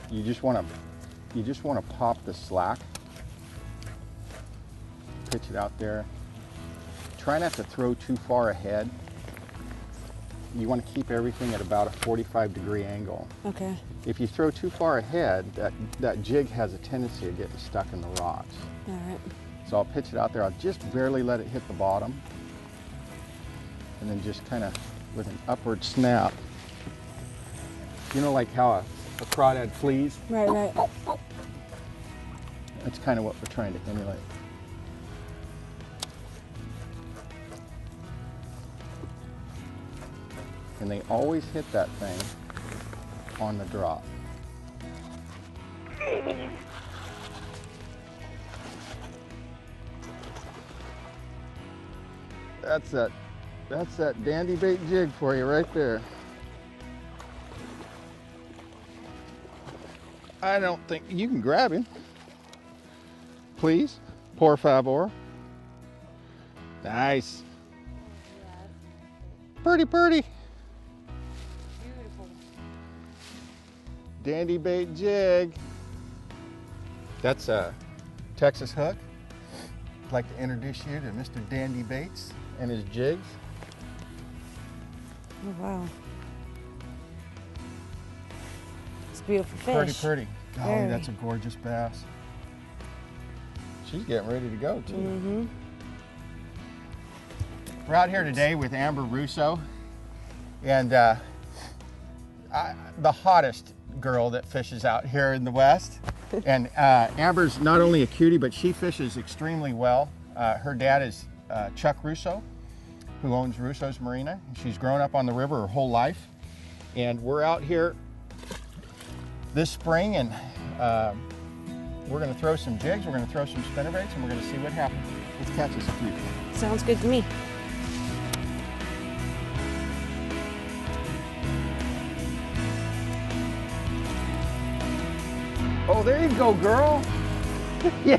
you just want to pop the slack, pitch it out there. Try not to throw too far ahead. You want to keep everything at about a 45-degree angle. Okay. If you throw too far ahead, that jig has a tendency of getting stuck in the rocks. All right. So I'll pitch it out there. I'll just barely let it hit the bottom. And then just kind of with an upward snap. You know, like how a crawdad flees? Right, right. That's kind of what we're trying to emulate. And they always hit that thing on the drop. That's that dandy bait jig for you right there. I don't think you can grab him. Please, por favor. Nice. Pretty. Beautiful. Dandy bait jig. That's a Texas hook. I'd like to introduce you to Mr. Dandy Baits and his jigs. Oh, wow. It's a beautiful fish. Pretty. Golly, Very. that's a gorgeous bass. She's getting ready to go too. Mm-hmm. We're out here today with Amber Russo, and the hottest girl that fishes out here in the West. And Amber's not only a cutie, but she fishes extremely well. Her dad is Chuck Russo, who owns Russo's Marina. She's grown up on the river her whole life. And we're out here this spring, and we're gonna throw some jigs, we're gonna throw some spinnerbaits, and we're gonna see what happens. Let's catch us a few. Sounds good to me. Oh, there you go, girl. Yeah,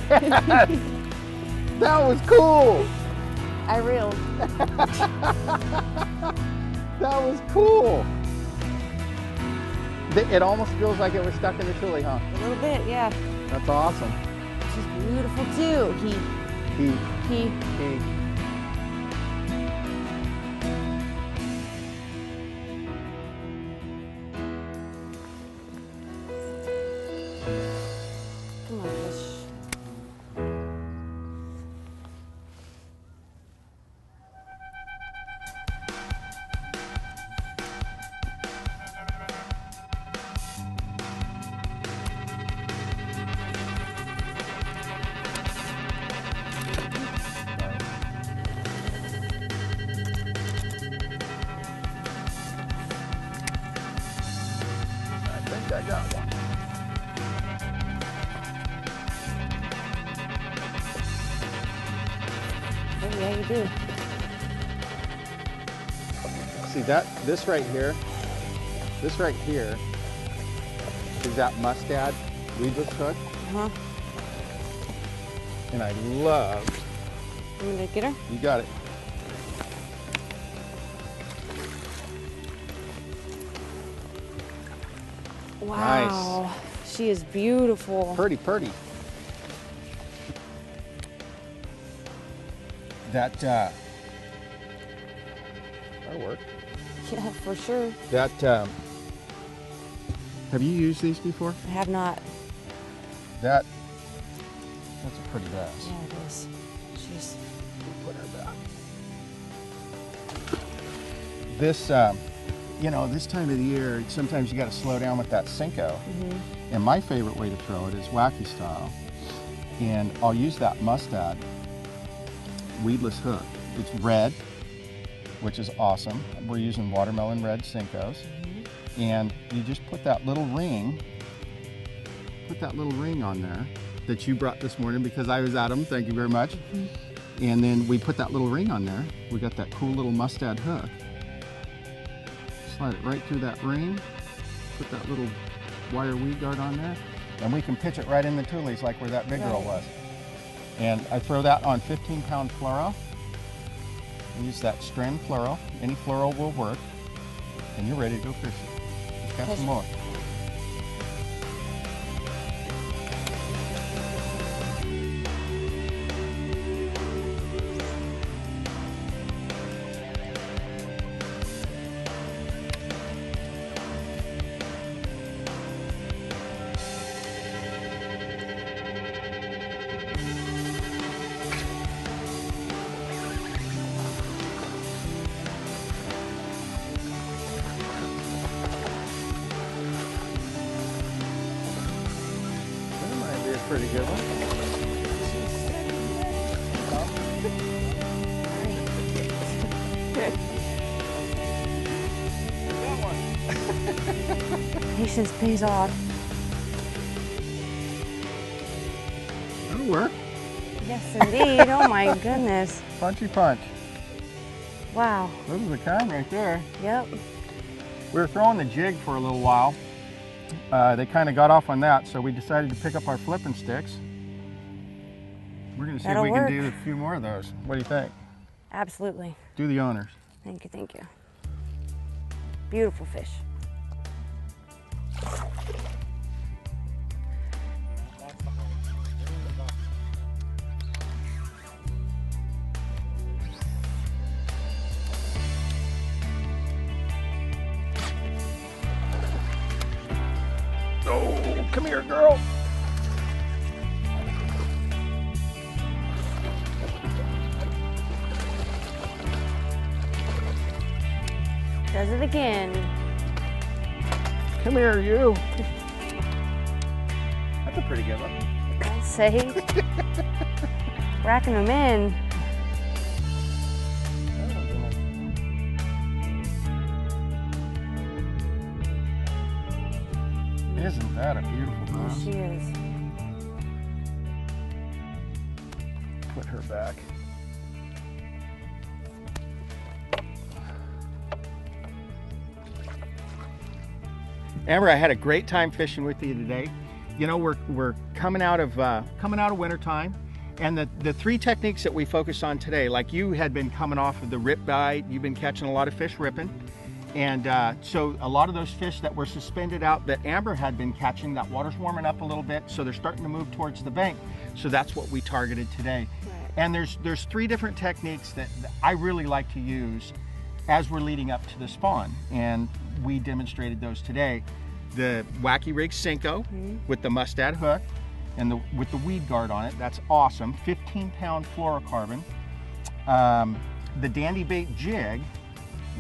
that was cool. I reeled. That was cool. It almost feels like it was stuck in the tule, huh? A little bit, yeah. That's awesome. She's beautiful too. He. Come on, fish. I think I got one. Oh, yeah, you do. See this right here is that mustad weedless hook. Uh-huh. And I love, You want me to get her? you got it. Wow. She is beautiful. Pretty. That'll work. Yeah, for sure. Have you used these before? I have not. That's a pretty bass. Yeah, it is. She's. Put her back. This, you know, this time of the year, sometimes you got to slow down with that Cinco. Mm-hmm. And my favorite way to throw it is Wacky style. And I'll use that mustad weedless hook. It's red, which is awesome. We're using watermelon red Cincos. Mm-hmm. And you just put that little ring on there that you brought this morning because I was at them. Thank you very much. Mm-hmm. And then we put that little ring on there. We got that cool little mustad hook. Slide it right through that ring. Put that little wire weed guard on there. And we can pitch it right in the tules like where that big girl was. And I throw that on 15-pound fluoro. Use that strand fluoro. Any fluoro will work. And you're ready to go fishing. Let's catch some more. pretty good one. Patience pays off. That'll work. Yes, indeed. Oh my goodness. Punchy punch. Wow. Those are the kind right there. Yep. We were throwing the jig for a little while. They kind of got off on that, so we decided to pick up our flipping sticks. We're going to see if we can do a few more of those. What do you think? Absolutely. Do the honors. Thank you, thank you. Beautiful fish. Oh, come here, girl. Does it again. Come here, you. That's a pretty good one. I'd say. Racking them in. Isn't that a beautiful bass? She is. Put her back. Amber, I had a great time fishing with you today. You know, we're coming out of winter time, and the three techniques that we focused on today, like you had been coming off of the rip bite, you've been catching a lot of fish ripping, and so a lot of those fish that were suspended out that Amber had been catching, that water's warming up a little bit, so they're starting to move towards the bank. So that's what we targeted today. Right. And there's three different techniques that I really like to use as we're leading up to the spawn, and we demonstrated those today. The Wacky Rig Cinco with the mustad hook and with the weed guard on it. That's awesome. 15-pound fluorocarbon. The Dandy Bait jig.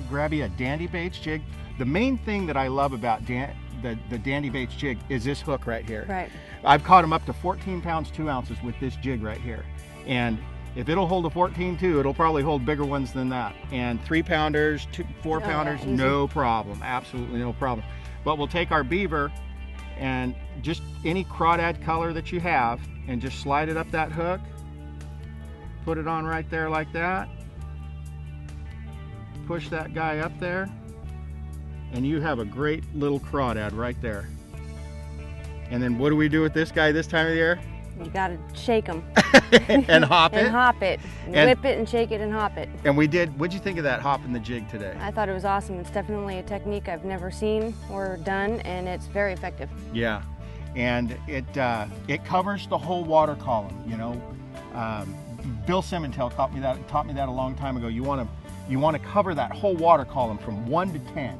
Grab you a Dandy Baits jig. The main thing that I love about the Dandy Baits jig is this hook right here. Right. I've caught them up to 14 pounds 2 ounces with this jig right here. And if it'll hold a 14-2, it'll probably hold bigger ones than that. And 3-pounders, 4-pounders, no problem. Absolutely no problem. But we'll take our beaver and just any crawdad color that you have and just slide it up that hook, put it on right there like that, push that guy up there, and you have a great little crawdad right there. And then what do we do with this guy this time of the year? You gotta shake them. And hop it? And hop it. And whip it and shake it and hop it. And we did. What'd you think of that hopping the jig today? I thought it was awesome. It's definitely a technique I've never seen or done, and it's very effective. Yeah. And it covers the whole water column, you know. Bill Simmontail taught me that a long time ago. You want to cover that whole water column from 1 to 10.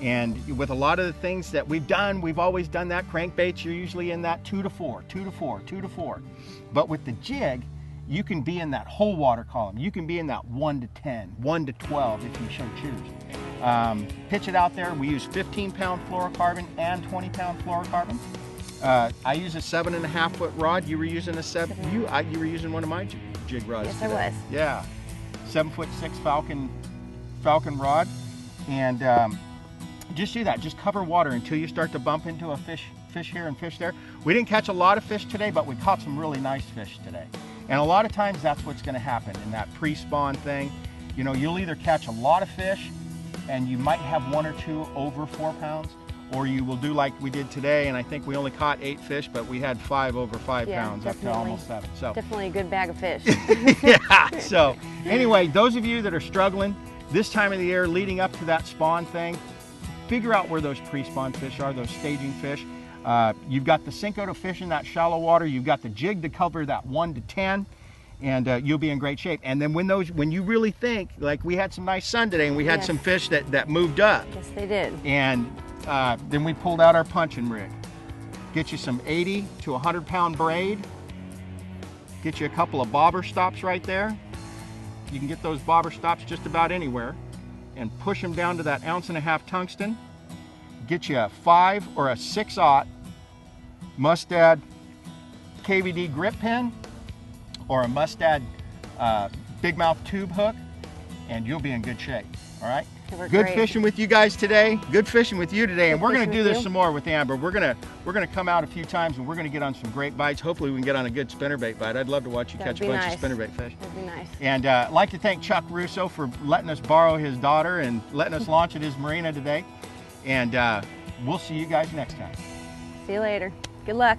And with a lot of the things that we've done, we've always done that. Crankbaits, you're usually in that 2 to 4, 2 to 4, 2 to 4. But with the jig, you can be in that whole water column. You can be in that 1 to 10, 1 to 12 if you so choose. Pitch it out there. We use 15-pound fluorocarbon and 20-pound fluorocarbon. I use a 7.5-foot rod. You were using a you were using one of my jig rods. Yes, today. I was. Yeah, 7'6" Falcon rod, and just do that. Just cover water until you start to bump into a fish here and fish there. We didn't catch a lot of fish today, but we caught some really nice fish today. And a lot of times that's what's going to happen in that pre-spawn thing. You know, you'll either catch a lot of fish and you might have 1 or 2 over 4 pounds, or you will do like we did today, and I think we only caught 8 fish, but we had 5 over 5 pounds, up to almost 7. So definitely a good bag of fish. Yeah, so anyway, those of you that are struggling this time of the year leading up to that spawn thing, figure out where those pre-spawn fish are, those staging fish. You've got the Cinco to fish in that shallow water, you've got the jig to cover that 1 to 10, and you'll be in great shape. And then when you really think, like we had some nice sun today and we had some fish that moved up. Yes, they did. And then we pulled out our punching rig. Get you some 80 to 100-pound braid. Get you a couple of bobber stops right there. You can get those bobber stops just about anywhere. And push them down to that 1.5 ounce tungsten. Get you a 5 or a 6/0 mustad KVD grip pin or a mustad big mouth tube hook, and you'll be in good shape. All right. Good fishing with you guys today. Good fishing with you today, and we're going to do this some more with Amber. We're gonna come out a few times, and we're going to get on some great bites. Hopefully, we can get on a good spinnerbait bite. I'd love to watch you catch a bunch of spinnerbait fish. That'd be nice. And I'd like to thank Chuck Russo for letting us borrow his daughter and letting us launch at his marina today. And we'll see you guys next time. See you later. Good luck.